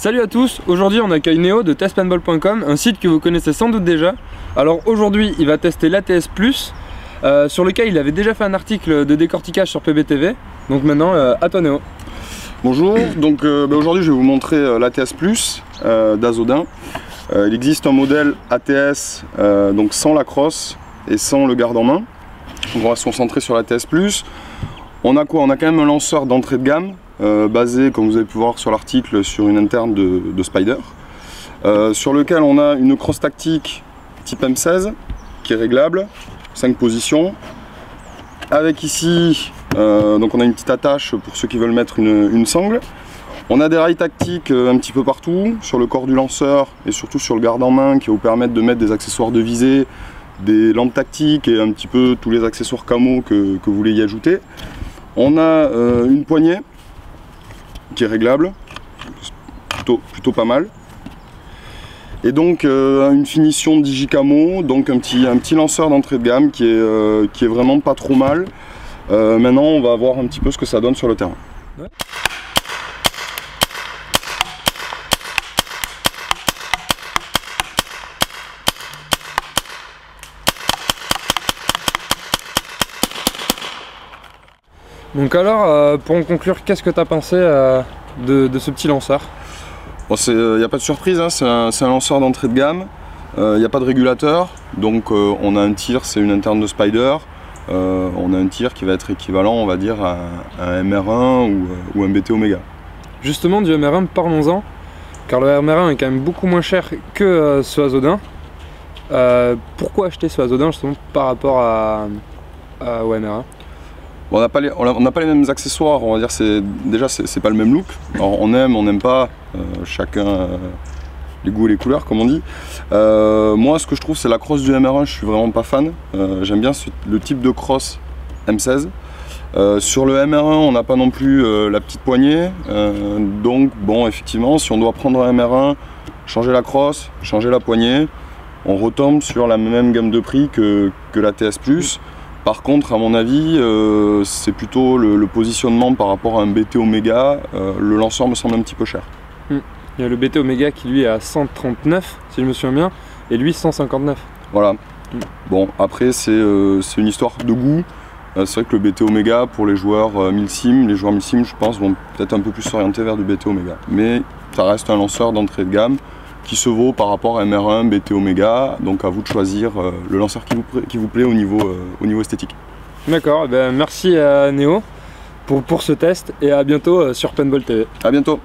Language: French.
Salut à tous, aujourd'hui on accueille Néo de testpaintball.com, un site que vous connaissez sans doute déjà. Alors aujourd'hui il va tester l'ATS+, sur lequel il avait déjà fait un article de décortiquage sur PBTV. Donc maintenant à toi Néo. Bonjour, donc aujourd'hui je vais vous montrer l'ATS+, d'Azodin. Il existe un modèle ATS donc sans la crosse et sans le garde en main. Donc on va se concentrer sur l'ATS+. On a quoi? On a quand même un lanceur d'entrée de gamme basé, comme vous avez pu voir sur l'article, sur une interne de Spider, sur lequel on a une crosse tactique type M16 qui est réglable, 5 positions, avec ici donc on a une petite attache pour ceux qui veulent mettre une sangle. On a des rails tactiques un petit peu partout, sur le corps du lanceur et surtout sur le garde en main qui va vous permettre de mettre des accessoires de visée, des lampes tactiques et un petit peu tous les accessoires camo que vous voulez y ajouter. On a une poignée qui est réglable, plutôt pas mal. Et donc une finition digicamo, donc un petit lanceur d'entrée de gamme qui est vraiment pas trop mal. Maintenant on va voir un petit peu ce que ça donne sur le terrain. Ouais. Donc alors, pour en conclure, qu'est-ce que tu as pensé de ce petit lanceur? Bon, y a pas de surprise, hein, c'est un lanceur d'entrée de gamme, il n'y a pas de régulateur, donc on a un tir, c'est une interne de Spider, on a un tir qui va être équivalent, on va dire, à un MR1 ou un BT Omega. Justement, du MR1, parlons-en, car le MR1 est quand même beaucoup moins cher que ce Azodin. Pourquoi acheter ce Azodin justement par rapport au MR1? Bon, on n'a pas les mêmes accessoires, on va dire, c'est pas le même look. Alors, on n'aime pas, chacun les goûts et les couleurs comme on dit. Moi ce que je trouve c'est la crosse du MR1, je suis vraiment pas fan. J'aime bien le type de crosse M16. Sur le MR1 on n'a pas non plus la petite poignée, donc bon effectivement si on doit prendre un MR1, changer la crosse, changer la poignée, on retombe sur la même gamme de prix que l'ATS+. Par contre, à mon avis, c'est plutôt le positionnement par rapport à un BT Omega. Le lanceur me semble un petit peu cher. Il y a le BT Omega qui lui est à 139, si je me souviens bien, et lui 159. Voilà. Bon, après c'est une histoire de goût. C'est vrai que le BT Omega, pour les joueurs milsim, je pense, vont peut-être un peu plus s'orienter vers du BT Omega. Mais ça reste un lanceur d'entrée de gamme qui se vaut par rapport à MR1, BT Omega, donc à vous de choisir le lanceur qui vous plaît au niveau esthétique. D'accord, ben merci à Néo pour ce test et à bientôt sur Paintball TV. A bientôt.